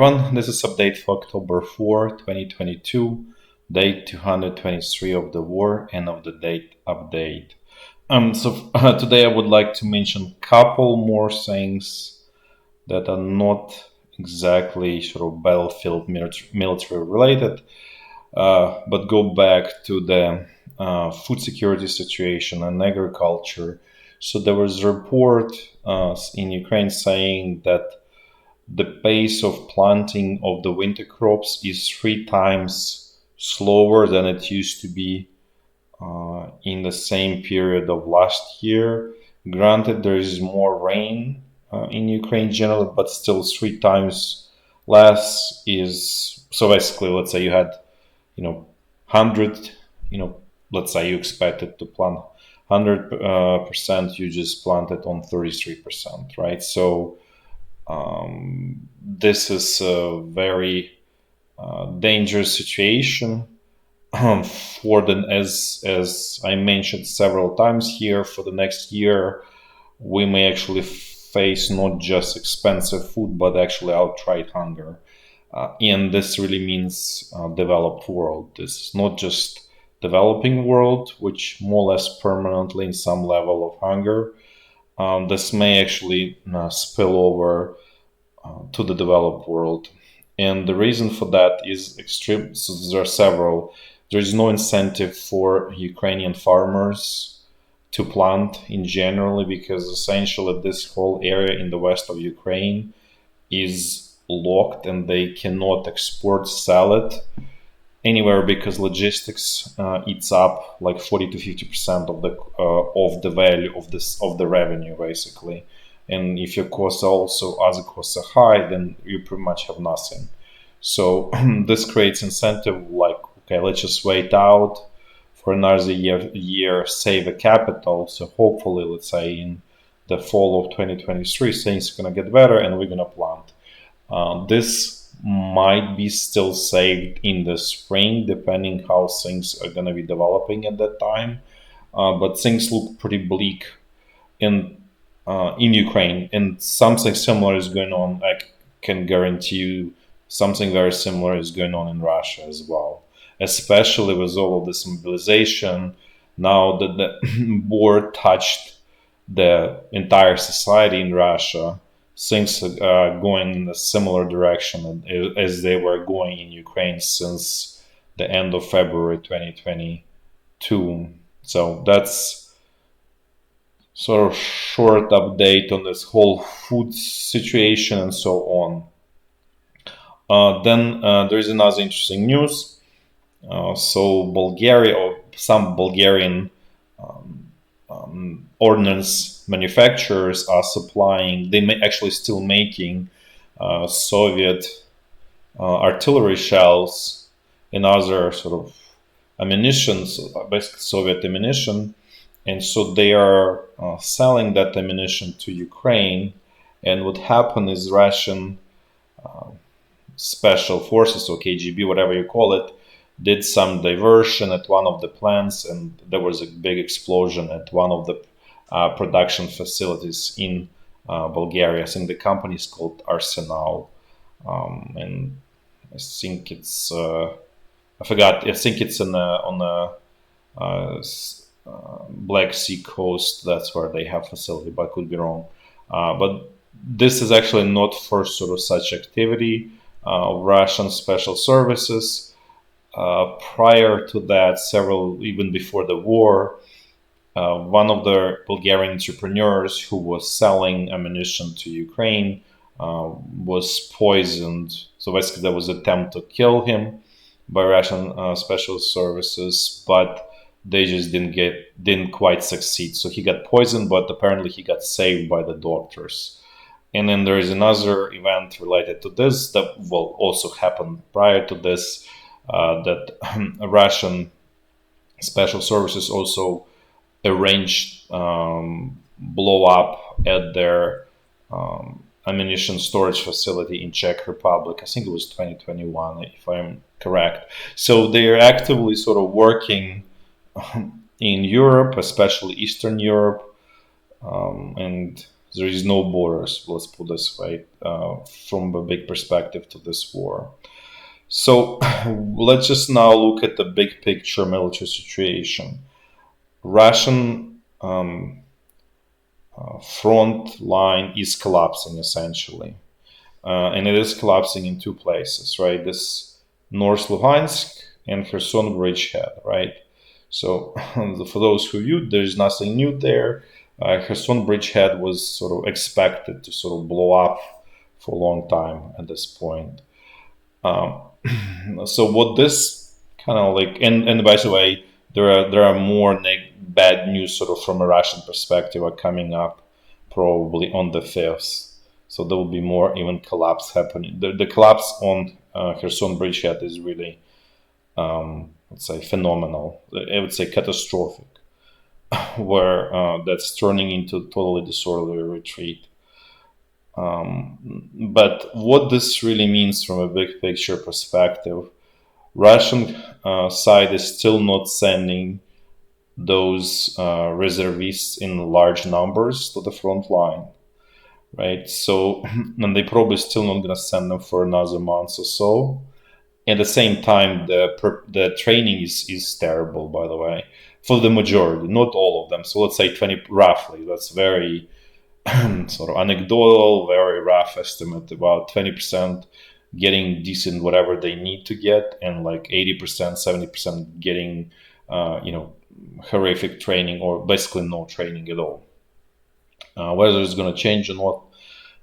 Everyone, this is update for October 4, 2022, day 223 of the war and of the date update. Today I would like to mention a couple more things that are not exactly sort of battlefield military related, but go back to the food security situation and agriculture. So there was a report in Ukraine saying that the pace of planting of the winter crops is 3 times slower than it used to be in the same period of last year. Granted, there is more rain in Ukraine generally, but still 3 times less is so. Basically, let's say you had, 100, let's say you expected to plant 100%, you just planted on 33%, right? So this is a very dangerous situation for the as I mentioned several times here. For the next year, we may actually face not just expensive food, but actually outright hunger. And this really means developed world. This is not just developing world, which more or less permanently in some level of hunger. This may actually spill over to the developed world. And the reason for that is extreme. So there are several. There is no incentive for Ukrainian farmers to plant in generally, because essentially this whole area in the west of Ukraine is locked and they cannot export, sell it anywhere, because logistics eats up like 40 to 50% of the value of the revenue basically. And if your costs are also other costs are high, then you pretty much have nothing. So this creates incentive like, okay, let's just wait out for another year, save a capital. So hopefully, let's say in the fall of 2023, things are going to get better and we're going to plant. This might be still saved in the spring, depending how things are going to be developing at that time. But things look pretty bleak in Ukraine, and something similar is going on. I can guarantee you something very similar is going on in Russia as well, especially with all of this mobilization. Now that the war touched the entire society in Russia, things are going in a similar direction as they were going in Ukraine since the end of February 2022. So that's sort of short update on this whole food situation and so on. Then there is another interesting news. So Bulgaria, or some Bulgarian ordnance manufacturers are supplying, they may actually still making Soviet artillery shells and other sort of ammunition, basically Soviet ammunition. And so they are selling that ammunition to Ukraine. And what happened is Russian special forces, or KGB, whatever you call it, did some diversion at one of the plants, and there was a big explosion at one of the production facilities in Bulgaria. I think the company is called Arsenal, and I think it's I forgot. I think it's on a Black Sea coast. That's where they have facility, but I could be wrong. But this is actually not first sort of such activity of Russian special services. Prior to that, several, even before the war, one of the Bulgarian entrepreneurs who was selling ammunition to Ukraine was poisoned. So basically, there was an attempt to kill him by Russian special services, but they just didn't quite succeed. So he got poisoned, but apparently he got saved by the doctors. And then there is another event related to this that will also happen prior to this, that Russian special services also arranged blow up at their ammunition storage facility in Czech Republic. I think it was 2021, if I'm correct. So they are actively sort of working in Europe, especially Eastern Europe, and there is no borders, let's put this way, from a big perspective to this war. So let's just now look at the big picture military situation. Russian front line is collapsing essentially. And it is collapsing in two places, right? This North Luhansk and Kherson bridgehead, right? So for those who viewed, there's nothing new there. Kherson bridgehead was sort of expected to sort of blow up for a long time at this point. So what this kind of like, and by the way, there are more bad news sort of from a Russian perspective are coming up probably on the 5th. So there will be more even collapse happening. The collapse on Kherson bridgehead is really, let's say, phenomenal. I would say catastrophic, where that's turning into totally disorderly retreat. But what this really means from a big picture perspective, Russian side is still not sending those reservists in large numbers to the front line, right? So, and they probably still not going to send them for another month or so. At the same time, the training is terrible, by the way, for the majority, not all of them. So let's say 20 roughly. That's very sort of anecdotal, very rough estimate. About 20% getting decent whatever they need to get, and like 80%, 70% getting, horrific training or basically no training at all. Whether it's going to change or not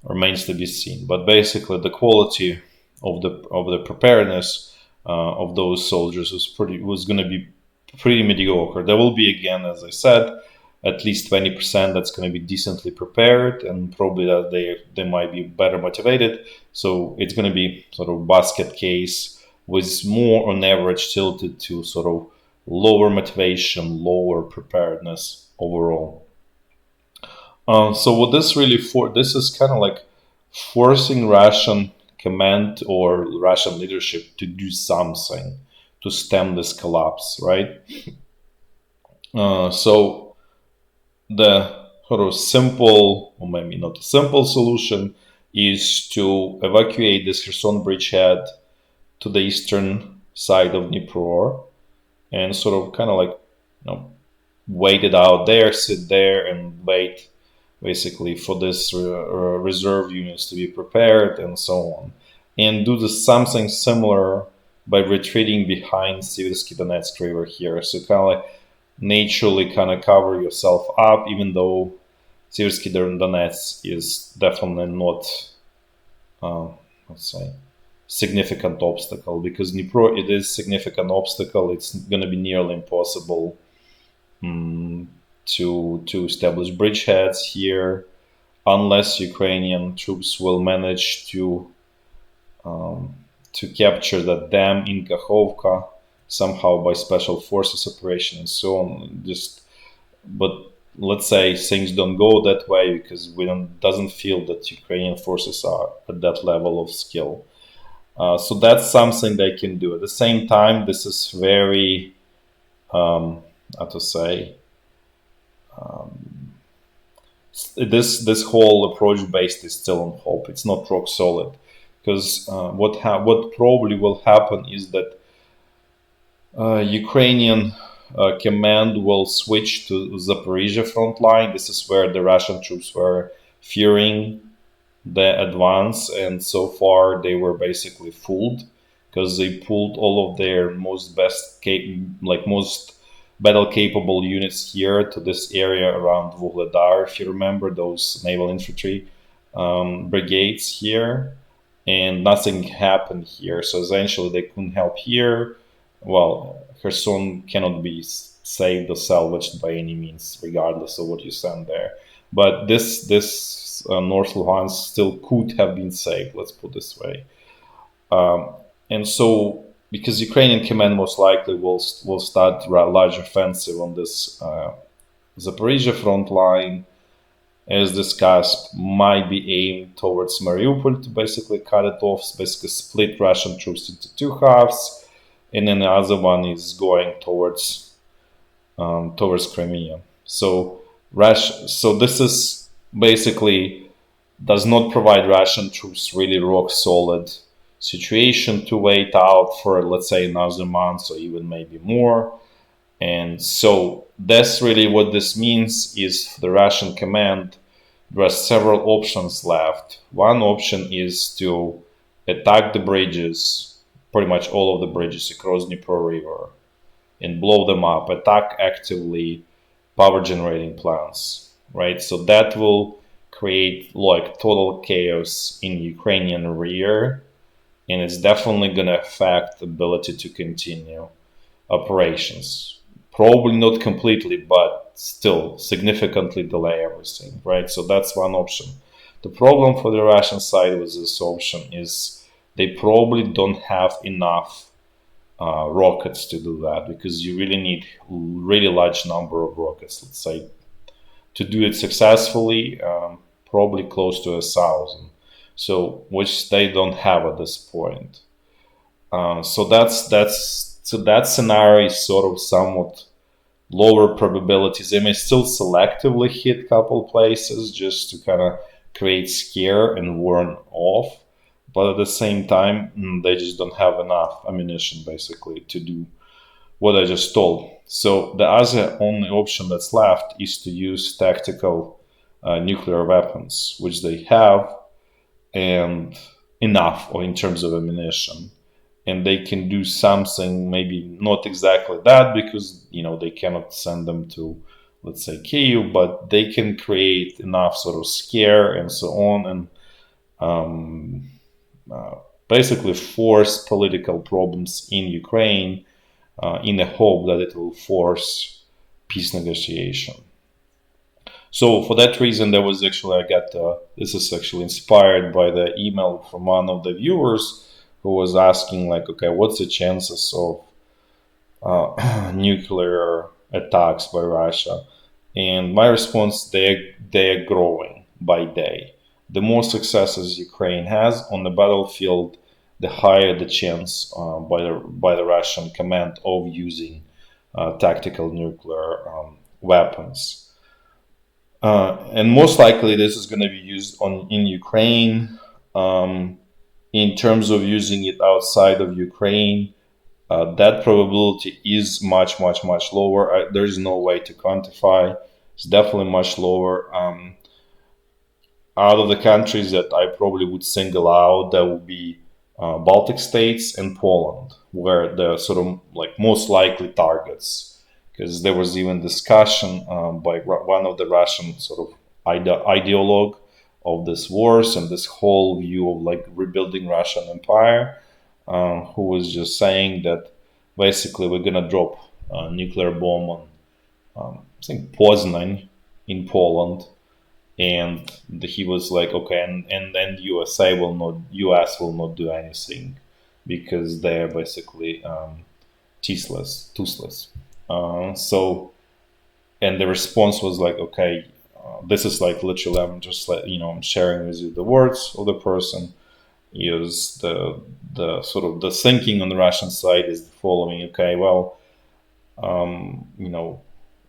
remains to be seen. But basically, the quality of the preparedness of those soldiers was going to be pretty mediocre. There will be, again, as I said, at least 20% that's going to be decently prepared, and probably that they might be better motivated. So it's going to be sort of basket case with more on average tilted to sort of lower motivation, lower preparedness overall. So what this really this is kind of like forcing Russian command or Russian leadership to do something to stem this collapse, right? So the sort of simple, or maybe not a simple solution, is to evacuate this Kherson bridgehead to the eastern side of Dnipro and sort of kind of like, wait it out there, sit there and wait basically for this reserve units to be prepared and so on. And do something similar by retreating behind Siversky Donetsk River here. So kind of like naturally kind of cover yourself up, even though Siversky Donetsk is definitely not, let's say, significant obstacle, because Dnipro, it is significant obstacle. It's going to be nearly impossible to establish bridgeheads here unless Ukrainian troops will manage to capture that dam in Kakhovka somehow by special forces operation and so on. But let's say things don't go that way because doesn't feel that Ukrainian forces are at that level of skill. So that's something they can do. At the same time, this is very, how to say, this whole approach based is still on hope. It's not rock solid, because what probably will happen is that Ukrainian command will switch to Zaporizhya front line. This is where the Russian troops were fearing the advance, and so far they were basically fooled because they pulled all of their most battle capable units here to this area around Vuhledar, if you remember those naval infantry brigades here, and nothing happened here. So essentially they couldn't help here. Well, Kherson cannot be saved or salvaged by any means, regardless of what you send there. But this North Luhansk still could have been saved, let's put it this way. And so, because Ukrainian command most likely will start a large offensive on this Zaporizhya front line, as discussed, might be aimed towards Mariupol to basically cut it off, basically split Russian troops into two halves, and then the other one is going towards Crimea. So this is basically does not provide Russian troops really rock solid situation to wait out for, let's say, another month or even maybe more. And so that's really what this means is for the Russian command, there are several options left. One option is to attack the bridges, pretty much all of the bridges across Dnieper River, and blow them up, attack actively power generating plants, right? So that will create like total chaos in Ukrainian rear, and it's definitely going to affect the ability to continue operations. Probably not completely, but still significantly delay everything, right? So that's one option. The problem for the Russian side with this option is they probably don't have enough rockets to do that, because you really need really large number of rockets, let's say, to do it successfully, probably close to 1,000. So which they don't have at this point. So that scenario is sort of somewhat lower probabilities. They may still selectively hit a couple places just to kind of create scare and warn off, but at the same time, they just don't have enough ammunition basically to do what I just told. So the other only option that's left is to use tactical nuclear weapons, which they have, and enough, or in terms of ammunition, and they can do something, maybe not exactly that, because they cannot send them to, let's say, Kyiv, but they can create enough sort of scare and so on, and basically force political problems in Ukraine, in the hope that it will force peace negotiation. So for that reason, there was actually, this is actually inspired by the email from one of the viewers who was asking, like, okay, what's the chances of nuclear attacks by Russia? And my response, they are growing by day. The more successes Ukraine has on the battlefield, the higher the chance by the Russian command of using tactical nuclear weapons. And most likely this is going to be used in Ukraine. In terms of using it outside of Ukraine, that probability is much, much, much lower. There is no way to quantify. It's definitely much lower. Out of the countries that I probably would single out, that would be Baltic states and Poland, where the sort of like most likely targets. Because there was even discussion by one of the Russian sort of ideologue of this wars and this whole view of like rebuilding Russian empire, who was just saying that basically we're gonna drop a nuclear bomb on, I think, Poznan in Poland, and he was like, okay, and then US will not do anything because they're basically toothless. So, and the response was like, okay, this is like literally, I'm just like, I'm sharing with you the words of the person. Is the sort of the thinking on the Russian side is the following. Okay, well,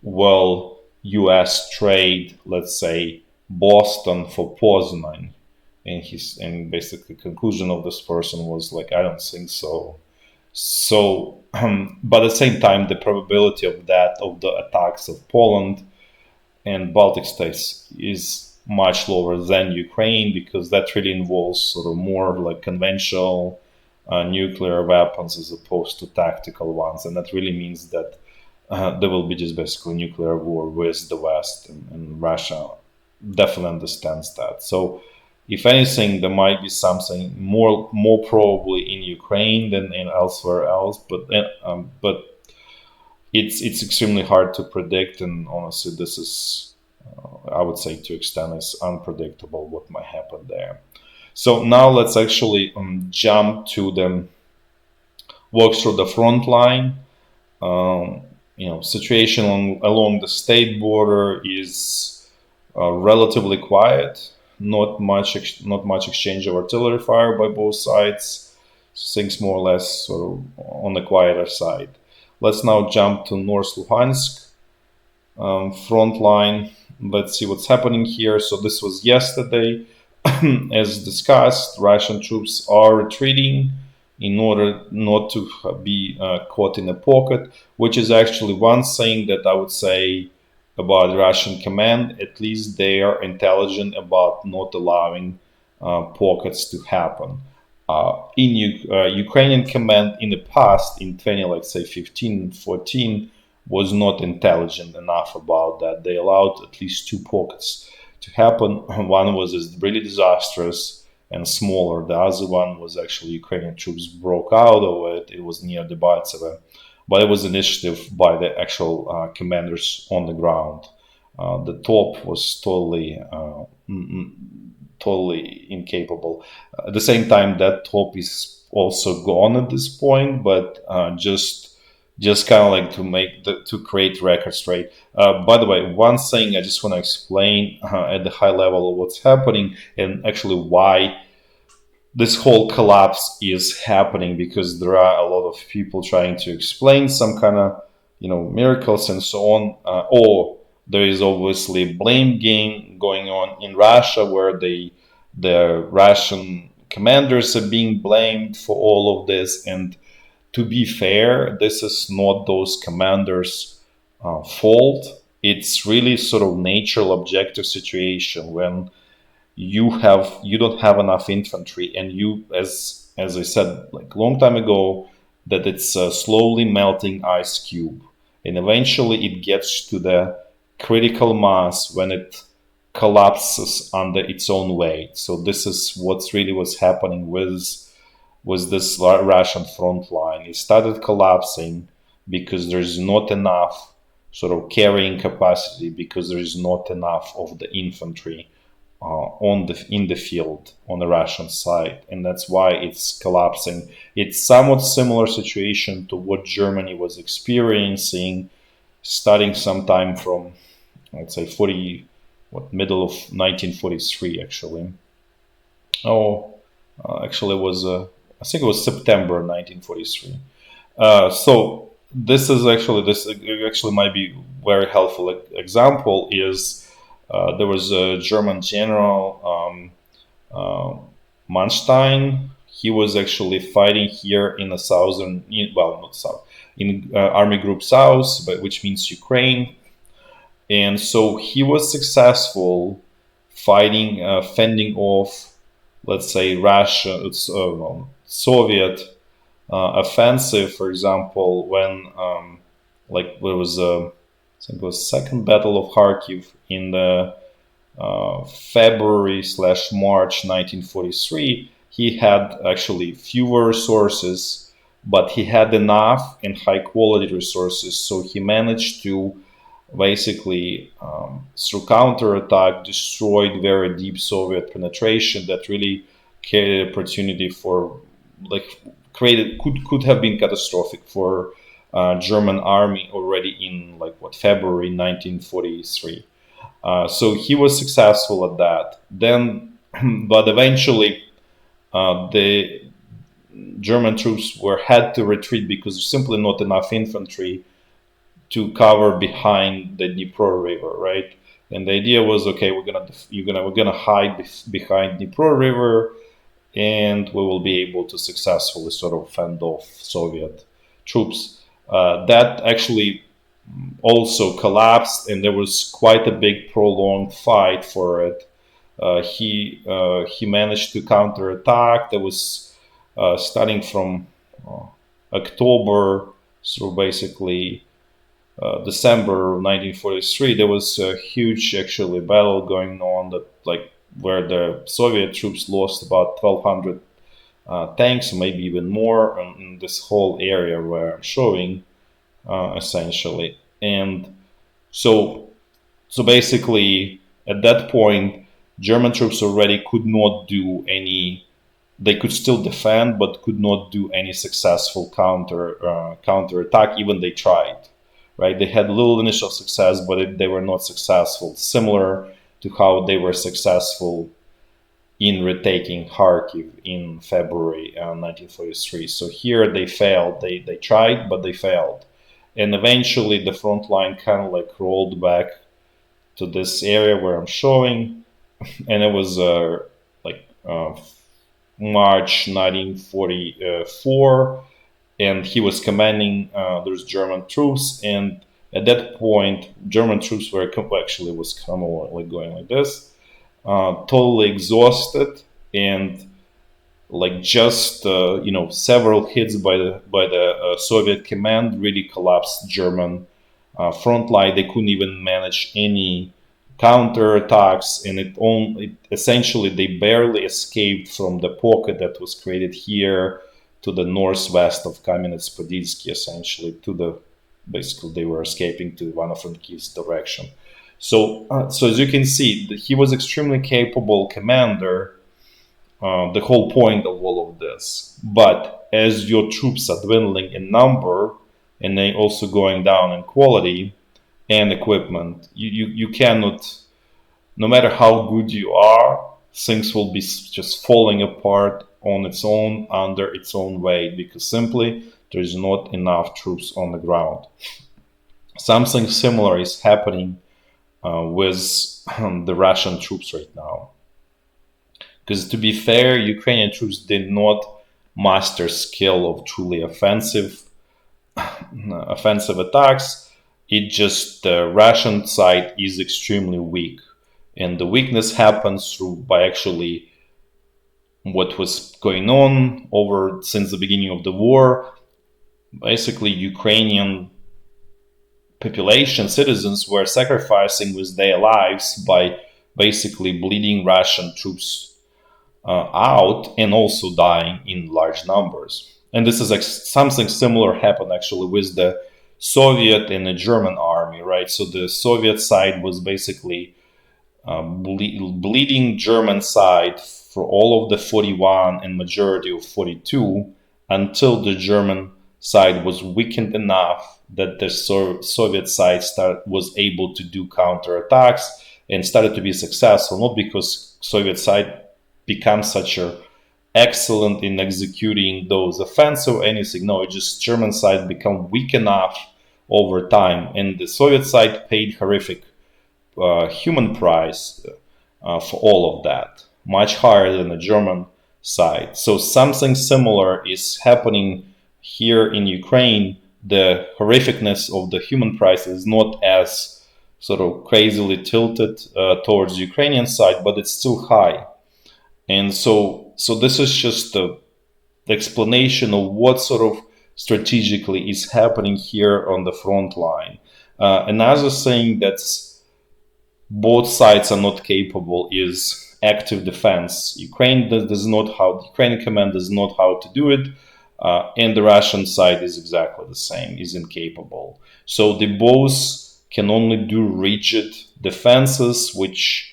well, U.S. trade, let's say, Boston for Poznan, and basically conclusion of this person was like, I don't think so. So, but at the same time, the probability of the attacks of Poland and Baltic states is much lower than Ukraine, because that really involves sort of more like conventional nuclear weapons as opposed to tactical ones. And that really means that there will be just basically nuclear war with the West, and Russia definitely understands that. So, if anything, there might be something more probably in Ukraine than in elsewhere else, but it's extremely hard to predict, and honestly, this is, I would say, to extent, it's unpredictable what might happen there. So now let's actually jump to the walk through the front line. Situation along the state border is relatively quiet. Not much exchange of artillery fire by both sides. Things more or less sort of on the quieter side. Let's now jump to North Luhansk front line. let's see what's happening here. So this was yesterday. As discussed, Russian troops are retreating in order not to be caught in a pocket, which is actually one thing that I would say about Russian command. At least they are intelligent about not allowing pockets to happen. Ukrainian command in the past, in 20, let's say 15, 14, was not intelligent enough about that. They allowed at least two pockets to happen. One was really disastrous and smaller. The other one was actually Ukrainian troops broke out of it. It was near Debaltseve, but it was initiative by the actual commanders on the ground. The top was totally incapable. At the same time, that top is also gone at this point, but just kind of like to create record straight. By the way, one thing I just want to explain at the high level of what's happening and actually why this whole collapse is happening, because there are a lot of people trying to explain some kind of miracles and so on, or there is obviously blame game going on in Russia where the Russian commanders are being blamed for all of this. And to be fair, this is not those commanders' fault. It's really sort of natural objective situation when you don't have enough infantry, and you, as I said like a long time ago, that it's a slowly melting ice cube, and eventually it gets to the critical mass when it collapses under its own weight. So this is what's really was happening with this Russian front line. It started collapsing because there's not enough sort of carrying capacity, because there is not enough of the infantry in the field on the Russian side, and that's why it's collapsing. It's somewhat similar situation to what Germany was experiencing starting sometime from, let's say, middle of 1943 actually. Actually it was I think it was September 1943. So this actually might be very helpful example is there was a German general, Manstein. He was actually fighting here in the southern, well, not south, in Army Group South, but which means Ukraine. And so he was successful fighting, fending off, let's say, Russia, Soviet offensive, for example, when like there was I think it was Second Battle of Kharkiv in the February/March 1943. He had actually fewer resources, but he had enough and high quality resources. So he managed to basically, through counterattack, destroyed very deep Soviet penetration that really created opportunity for, like, could have been catastrophic for German army already in February 1943. So he was successful at that. Then, but eventually, the German troops had to retreat because there's simply not enough infantry to cover behind the Dnipro River, right? And the idea was, okay, we're gonna hide behind Dnipro River, and we will be able to successfully sort of fend off Soviet troops. That actually also collapsed, and there was quite a big prolonged fight for it. He managed to counterattack. There was starting from October through basically December 1943. There was a huge actually battle going on where the Soviet troops lost about 1,200 tanks, maybe even more, in this whole area where I'm showing, essentially. And so basically, at that point, German troops already could not do any. They could still defend, but could not do any successful counter attack. Even they tried, right? They had little initial success, but they were not successful. Similar to how they were successful in retaking Kharkiv in February 1943. So here they failed. They tried, but they failed. And eventually the front line kind of rolled back to this area where I'm showing, and it was like March 1944, and he was commanding those German troops. And at that point, German troops were actually was kind of like going like this, totally exhausted, and like just several hits by the Soviet command really collapsed German front line. They couldn't even manage any counterattacks, and essentially they barely escaped from the pocket that was created here to the northwest of Kamenets-Podilsky. Essentially, basically they were escaping to Ivano-Frankivsk direction. So as you can see, he was extremely capable commander. The whole point of all of this. But as your troops are dwindling in number and they also going down in quality and equipment, you cannot, no matter how good you are, things will be just falling apart on its own, under its own weight, because simply there is not enough troops on the ground. Something similar is happening with the Russian troops right now. Because to be fair, Ukrainian troops did not master skill of truly offensive attacks. It just the Russian side is extremely weak, and the weakness happens by actually what was going on over since the beginning of the war. Basically, Ukrainian population, citizens, were sacrificing with their lives by basically bleeding Russian troops out, and also dying in large numbers. And this is something similar happened actually with the Soviet and the German army, right? So the Soviet side was basically bleeding German side for all of the 41 and majority of 42, until the German side was weakened enough that the Soviet side was able to do counterattacks and started to be successful, not because Soviet side become such a excellent in executing those offensive or anything. No, it just German side become weak enough over time, and the Soviet side paid horrific human price for all of that, much higher than the German side. So something similar is happening here in Ukraine. The horrificness of the human price is not as sort of crazily tilted towards the Ukrainian side, but it's still high. And so this is just the explanation of what sort of strategically is happening here on the front line. Another thing that's both sides are not capable is active defense. Ukrainian command does not how to do it, and the Russian side is exactly the same, is incapable. So they both can only do rigid defenses, which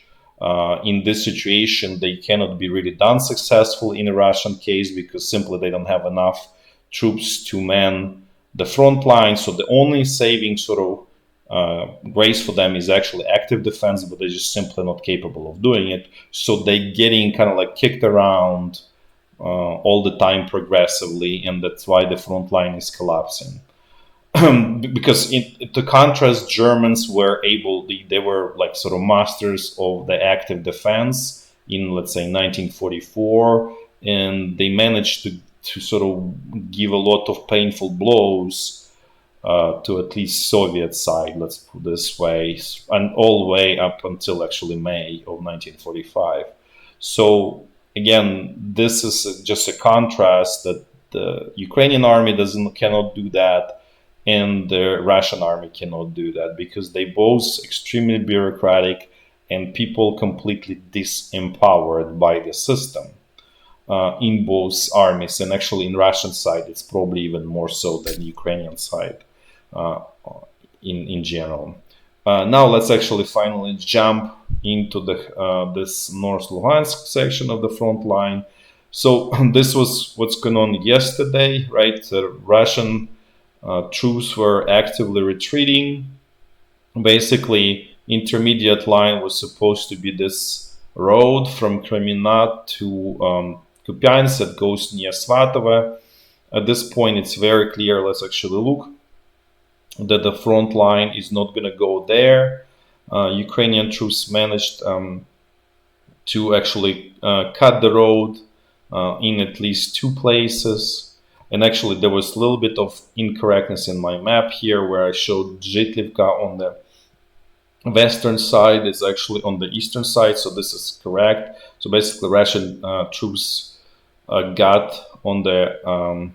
in this situation, they cannot be really done successfully in a Russian case, because simply they don't have enough troops to man the front line. So the only saving sort of grace for them is actually active defense, but they're just simply not capable of doing it. So they're getting kind of like kicked around all the time progressively, and that's why the front line is collapsing. Because to contrast, Germans were they were like sort of masters of the active defense in, let's say, 1944, and they managed to sort of give a lot of painful blows to at least Soviet side, let's put this way, and all the way up until actually May of 1945. So again, this is just a contrast that the Ukrainian army cannot do that, and the Russian army cannot do that, because they both extremely bureaucratic and people completely disempowered by the system in both armies. And actually in Russian side, it's probably even more so than Ukrainian side in general. Now let's actually finally jump into this North Luhansk section of the front line. So this was what's going on yesterday, right? The Russian troops were actively retreating. Basically, intermediate line was supposed to be this road from Kreminna to Kupiansk that goes near Svatovo. At this point, it's very clear, let's actually look, that the front line is not going to go there. Ukrainian troops managed to actually cut the road in at least 2 places. And actually, there was a little bit of incorrectness in my map here, where I showed Zhitlivka on the western side. It's actually on the eastern side, so this is correct. So basically, Russian troops got on the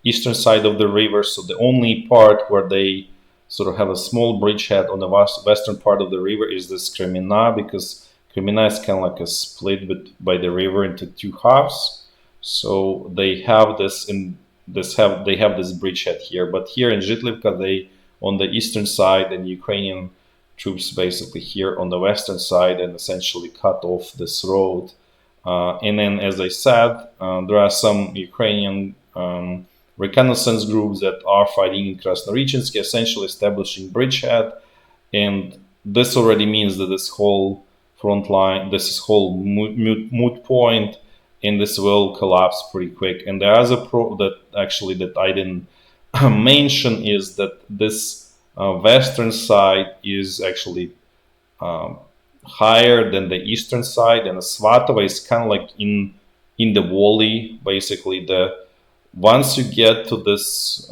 eastern side of the river. So the only part where they sort of have a small bridgehead on the western part of the river is this Kremina, because Kremina is kind of like a split by the river into 2 halves. So they have this they have this bridgehead here. But here in Zhitlivka, they on the eastern side, and Ukrainian troops basically here on the western side, and essentially cut off this road. And then, as I said, there are some Ukrainian reconnaissance groups that are fighting in Krasnoyarsk, essentially establishing bridgehead. And this already means that this whole front line, this whole moot point, and this will collapse pretty quick. And the other pro that actually that I didn't mention is that this western side is actually higher than the eastern side, and Svatova is kind of like in the valley. Basically, the once you get to this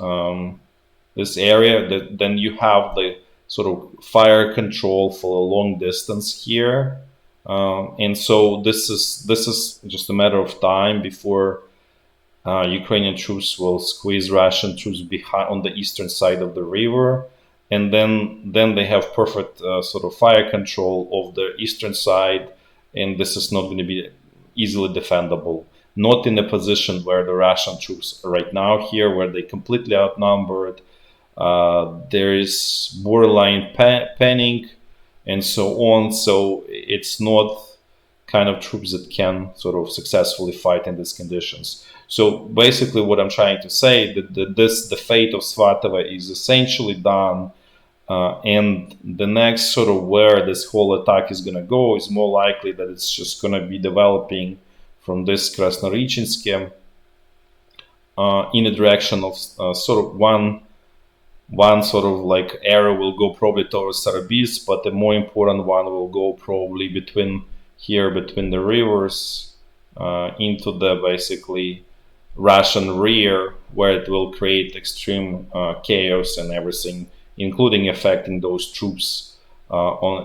area, then you have the sort of fire control for a long distance here, and so this is just a matter of time before Ukrainian troops will squeeze Russian troops behind on the eastern side of the river, and then they have perfect sort of fire control of the eastern side, and this is not going to be easily defendable. Not in a position where the Russian troops are right now here, where they completely outnumbered. There is borderline panic and so on. So it's not kind of troops that can sort of successfully fight in these conditions. So basically, what I'm trying to say that the fate of Svatova is essentially done, and the next sort of where this whole attack is going to go is more likely that it's just going to be developing from this Krasnoyarsk in the direction of sort of one sort of like arrow will go probably towards Sarabis, but the more important one will go probably between the rivers into the basically Russian rear, where it will create extreme chaos and everything, including affecting those troops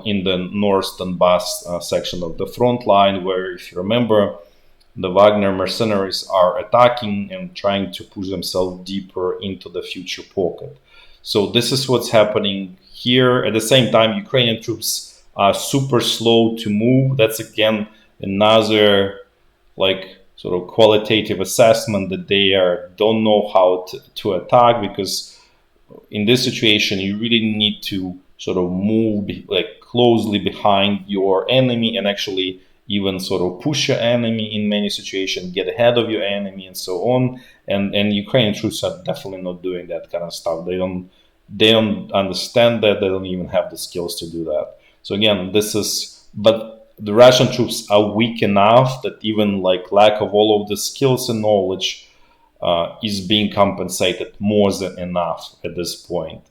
in the North Donbass section of the front line, where, if you remember, the Wagner mercenaries are attacking and trying to push themselves deeper into the future pocket. So this is what's happening here. At the same time, Ukrainian troops are super slow to move. That's again another like sort of qualitative assessment that they don't know how to attack, because in this situation you really need to sort of move like closely behind your enemy, and actually even sort of push your enemy in many situations, get ahead of your enemy, and so on. And Ukrainian troops are definitely not doing that kind of stuff. They don't understand that. They don't even have the skills to do that. So again, but the Russian troops are weak enough that even like lack of all of the skills and knowledge is being compensated more than enough at this point.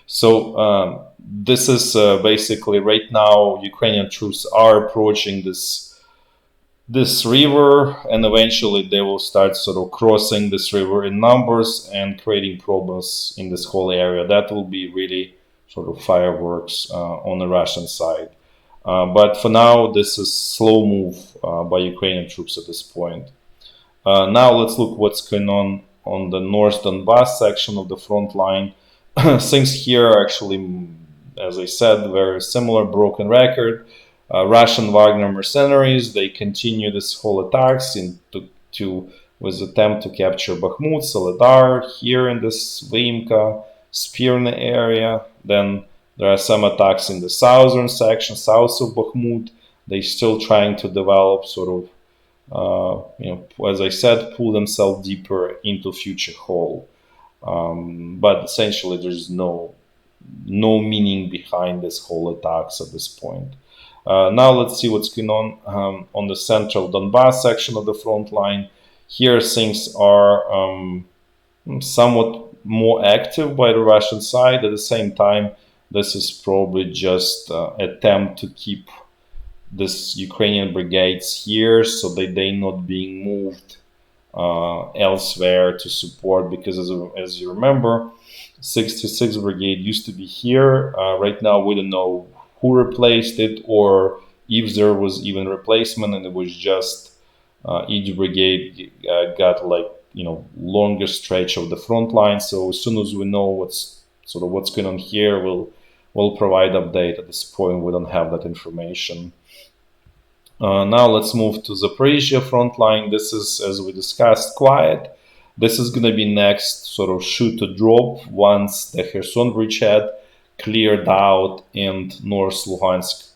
So this is basically right now Ukrainian troops are approaching this river, and eventually they will start sort of crossing this river in numbers and creating problems in this whole area. That will be really sort of fireworks on the Russian side. But for now, this is slow move by Ukrainian troops at this point. Now let's look what's going on the North Donbass section of the front line. Things here are actually, as I said, very similar, broken record. Russian Wagner mercenaries, they continue this whole attacks with attempt to capture Bakhmut, Soledar, here in this Vimka, Spirne area. Then there are some attacks in the southern section, south of Bakhmut. They're still trying to develop sort of, as I said, pull themselves deeper into future whole. But essentially, there's no meaning behind this whole attacks at this point. Now let's see what's going on the central Donbass section of the front line. Here things are somewhat more active by the Russian side. At the same time, This is probably just attempt to keep this Ukrainian brigades here so that they not being moved elsewhere to support, because as you remember, 66 Brigade used to be here. Right now, we don't know who replaced it or if there was even replacement, and it was just each brigade got like longer stretch of the front line. So as soon as we know what's going on here, we'll provide update. At this point, we don't have that information. Now let's move to Zaporizhya front line. This is, as we discussed, quiet. This is going to be next sort of shoot to drop once the Kherson bridgehead cleared out and North Luhansk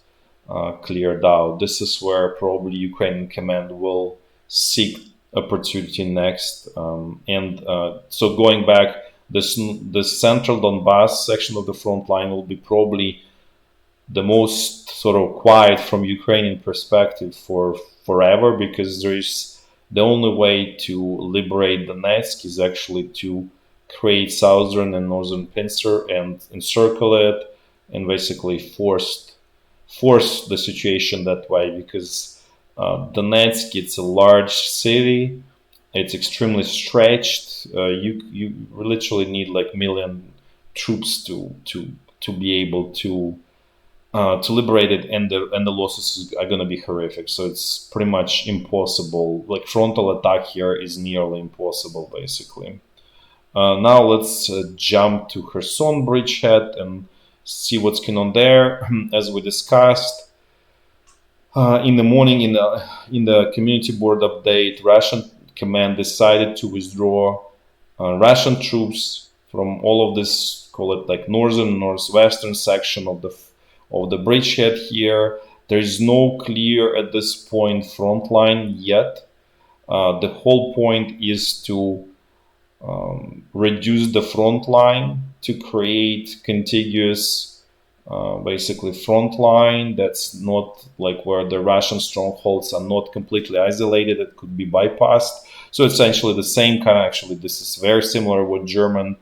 cleared out. This is where probably Ukrainian command will seek opportunity next. So going back, this central Donbass section of the front line will be probably the most sort of quiet from Ukrainian perspective for forever, because there is the only way to liberate Donetsk is actually to create southern and northern pincer and encircle it and basically force the situation that way, because Donetsk, it's a large city, it's extremely stretched. You literally need like million troops to be able to liberate it, and the losses are going to be horrific. So it's pretty much impossible. Like frontal attack here is nearly impossible, basically. Now let's jump to Kherson bridgehead and see what's going on there. As we discussed in the morning in the community board update, Russian command decided to withdraw Russian troops from all of this, call it like northwestern section of the bridgehead here. There is no clear at this point front line yet. The whole point is to reduce the front line to create contiguous, basically front line that's not like where the Russian strongholds are not completely isolated. It could be bypassed. So essentially the same kind of, actually this is very similar what German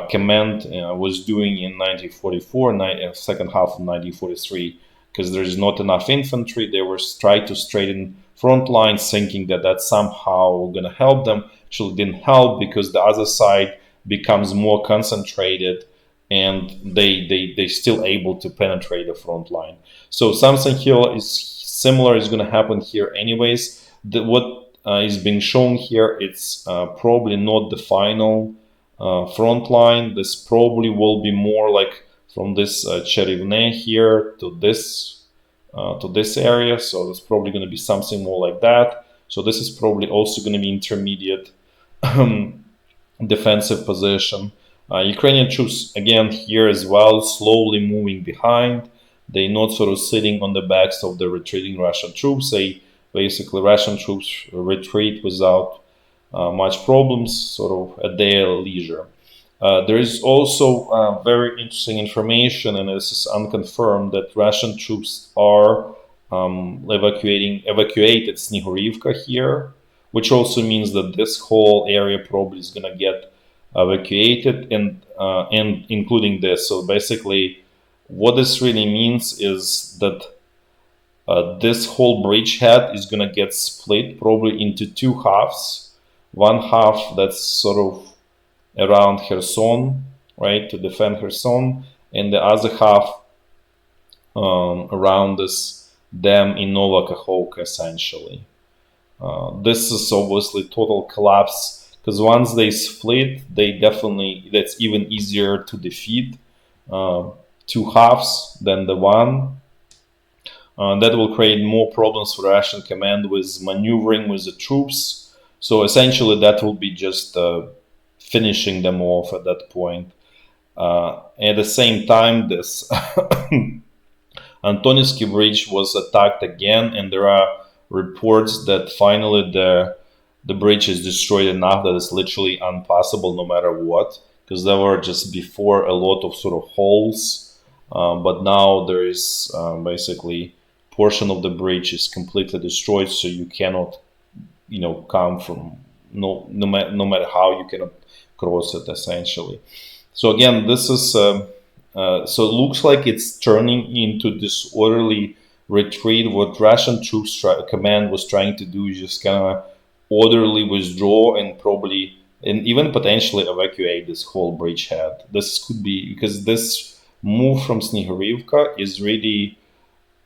command was doing in 1944, second half of 1943, because there's not enough infantry. They were trying to straighten front lines, thinking that that's somehow going to help them. Actually didn't help, because the other side becomes more concentrated and they still able to penetrate the front line. So something here is similar is going to happen here anyways. What is being shown here, it's probably not the final front line. This probably will be more like from this Cherivne here to this area. So it's probably going to be something more like that. So this is probably also going to be intermediate defensive position. Ukrainian troops again here as well, slowly moving behind. They're not sort of sitting on the backs of the retreating Russian troops. They basically, Russian troops retreat without much problems, sort of at their leisure. There is also very interesting information, and this is unconfirmed, that Russian troops are evacuated Snigurivka here, which also means that this whole area probably is going to get evacuated, and including this. So basically, what this really means is that this whole bridgehead is going to get split probably into two halves. One half that's sort of around Kherson, right, to defend Kherson, and the other half around this dam in Nova Kakhovka, essentially. This is obviously total collapse, because once they split, that's even easier to defeat two halves than the one. That will create more problems for Russian command with maneuvering with the troops. So essentially that will be just finishing them off at that point. At the same time, this Antonievsky Bridge was attacked again, and there are reports that finally the bridge is destroyed enough that it's literally unpassable no matter what, because there were just before a lot of sort of holes, but now there is basically portion of the bridge is completely destroyed, so you cannot come from no matter how, you cannot cross it essentially. So again, this is So it looks like it's turning into disorderly retreat. What Russian troops command was trying to do is just kind of orderly withdraw and probably and even potentially evacuate this whole bridgehead. This could be because this move from Snigurivka is really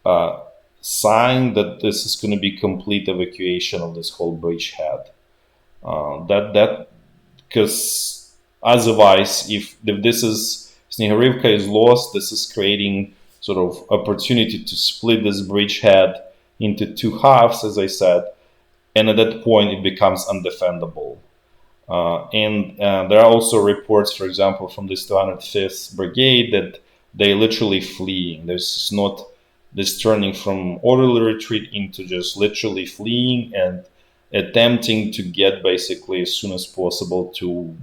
a sign that this is going to be complete evacuation of this whole bridgehead. That because otherwise, if this is Snigurivka is lost, this is creating sort of opportunity to split this bridgehead into two halves, as I said, and at that point it becomes undefendable. And there are also reports, for example, from this 205th Brigade that they literally fleeing. There's not this turning from orderly retreat into just literally fleeing and attempting to get basically as soon as possible to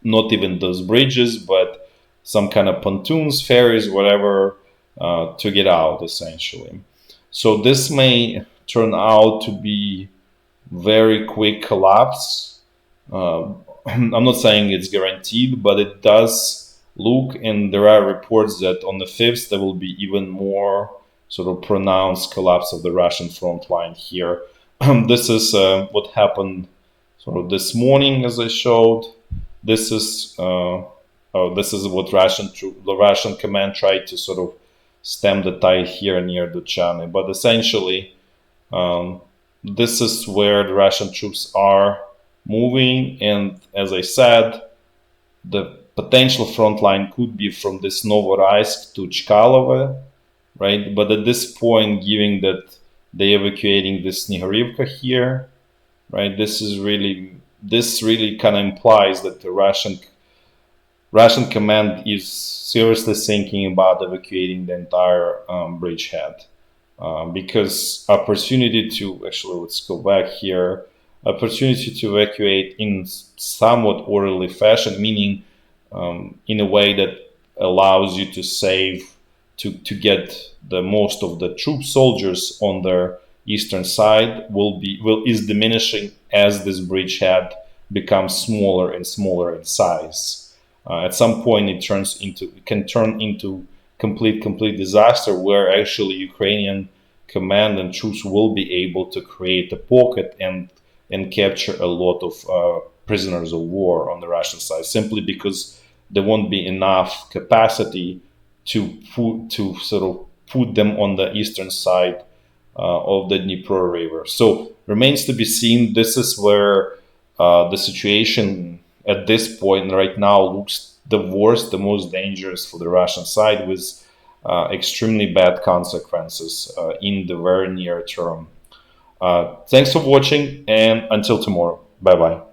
not even those bridges, but some kind of pontoons, ferries, whatever, to get out essentially. So this may turn out to be very quick collapse. I'm not saying it's guaranteed, but it does look, and there are reports that on the 5th there will be even more sort of pronounced collapse of the Russian front line here. This is what happened sort of this morning, as I showed. This is what the Russian command tried to sort of stem the tide here near Duchany, but essentially. This is where the Russian troops are moving, and as I said, the potential front line could be from this Novorossiysk to Chkalove, right? But at this point, given that they're evacuating this Snigurivka here, right? This really kind of implies that the Russian command is seriously thinking about evacuating the entire bridgehead. Because opportunity to actually, let's go back here, opportunity to evacuate in somewhat orderly fashion, meaning in a way that allows you to save to get the most of the troop soldiers on their eastern side is diminishing as this bridgehead becomes smaller and smaller in size. At some point, it can turn into complete disaster where actually Ukrainian command and troops will be able to create a pocket and capture a lot of prisoners of war on the Russian side, simply because there won't be enough capacity to sort of put them on the eastern side of the Dnipro River. So remains to be seen. This is where the situation at this point right now looks the worst, the most dangerous for the Russian side, with extremely bad consequences in the very near term. Thanks for watching, and until tomorrow. Bye bye.